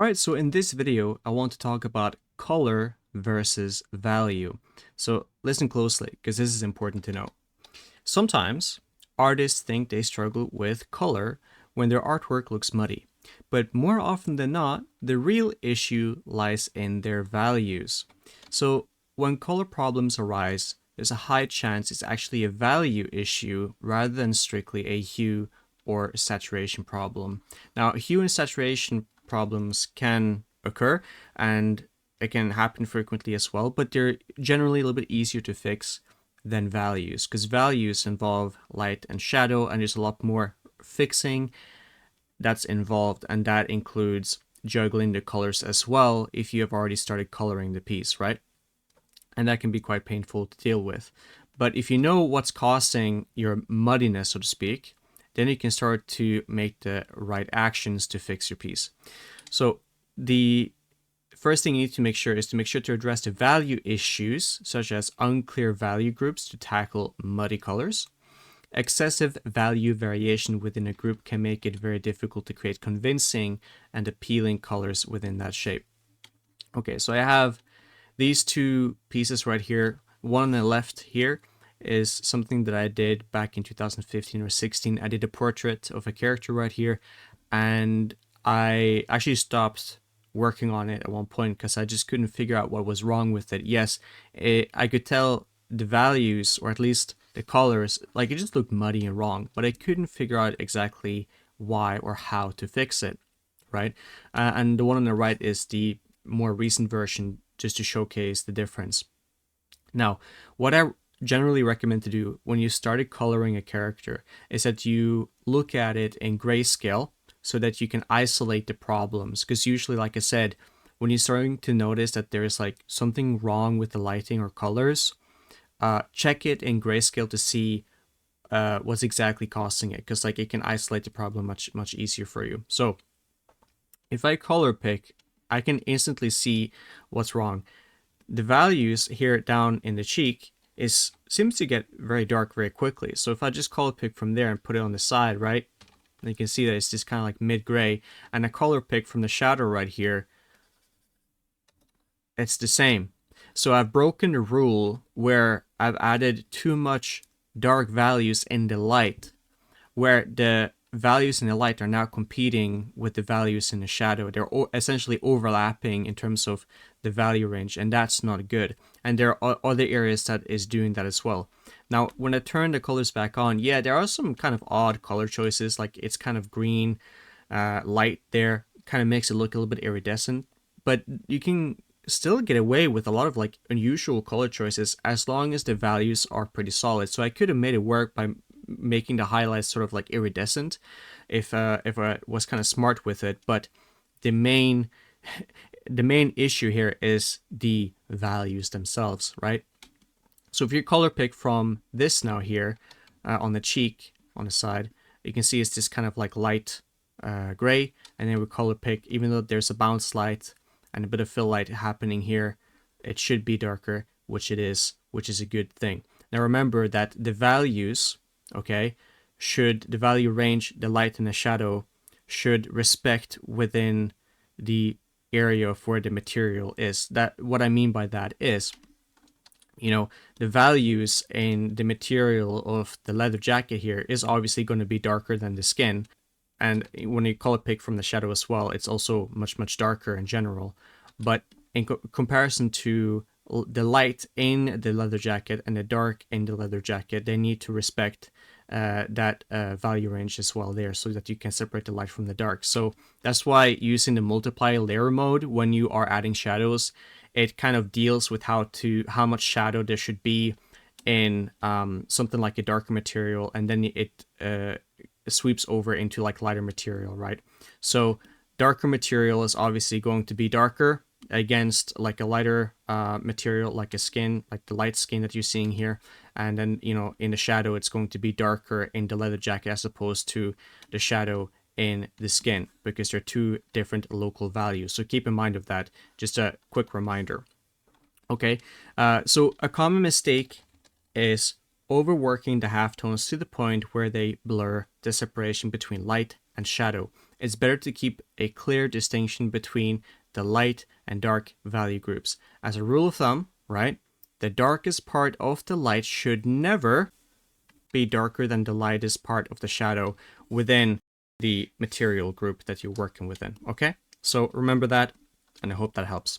Alright, so in this video, I want to talk about color versus value. So listen closely, because this is important to know. Sometimes, artists think they struggle with color when their artwork looks muddy. But more often than not, the real issue lies in their values. So when color problems arise, there's a high chance it's actually a value issue rather than strictly a hue or saturation problem. Now, hue and saturation problems can occur and it can happen frequently as well, but they're generally a little bit easier to fix than values, because values involve light and shadow, and there's a lot more fixing that's involved, and that includes juggling the colors as well if you have already started coloring the piece, right? And that can be quite painful to deal with. But if you know what's causing your muddiness, so to speak, then you can start to make the right actions to fix your piece. So the first thing you need to make sure is to address the value issues, such as unclear value groups to tackle muddy colors. Excessive value variation within a group can make it very difficult to create convincing and appealing colors within that shape. Okay, so I have these two pieces right here. One on the left here is something that I did back in 2015 or 16. I did a portrait of a character right here, and I actually stopped working on it at one point because I just couldn't figure out what was wrong with it. Yes, I could tell the values, or at least the colors, like it just looked muddy and wrong, but I couldn't figure out exactly why or how to fix it, right? And the one on the right is the more recent version, just to showcase the difference. Now, what I generally recommend to do when you started coloring a character is that you look at it in grayscale so that you can isolate the problems. Because usually, like I said, when you're starting to notice that there's like something wrong with the lighting or colors, check it in grayscale to see what's exactly causing it, because like it can isolate the problem much easier for you. So if I color pick, I can instantly see what's wrong. The values here down in the cheek seems to get very dark very quickly. So if I just color pick from there and put it on the side, right, and you can see that it's just kind of like mid-gray, and a color pick from the shadow right here, it's the same. So I've broken the rule where I've added too much dark values in the light, where the values in the light are now competing with the values in the shadow. They're essentially overlapping in terms of the value range, and that's not good. And there are other areas that is doing that as well. Now, when I turn the colors back on, yeah, there are some kind of odd color choices, like it's kind of green light there, kind of makes it look a little bit iridescent, but you can still get away with a lot of like unusual color choices as long as the values are pretty solid. So I could have made it work by making the highlights sort of like iridescent if I was kind of smart with it, but the main issue here is the values themselves, right? So if you color pick from this now here on the cheek on the side, you can see it's just kind of like light gray, and then we color pick, even though there's a bounce light and a bit of fill light happening here, it should be darker, which it is, which is a good thing. Now remember that the values, okay, the value range, the light and the shadow should respect within the area of where the material is. That what I mean by that is, you know, the values in the material of the leather jacket here is obviously going to be darker than the skin. And when you color pick from the shadow as well, it's also much darker in general. But in comparison to the light in the leather jacket and the dark in the leather jacket, they need to respect that value range as well there, so that you can separate the light from the dark. So that's why using the multiply layer mode when you are adding shadows, it kind of deals with how much shadow there should be in something like a darker material, and then it sweeps over into like lighter material, right? So darker material is obviously going to be darker against like a lighter material, like a skin, like the light skin that you're seeing here. And then, you know, in the shadow, it's going to be darker in the leather jacket as opposed to the shadow in the skin, because they're two different local values. So keep in mind of that. Just a quick reminder. Okay, so a common mistake is overworking the halftones to the point where they blur the separation between light and shadow. it's better to keep a clear distinction between the light and dark value groups. As a rule of thumb, right, the darkest part of the light should never be darker than the lightest part of the shadow within the material group that you're working within. Okay, so remember that, and I hope that helps.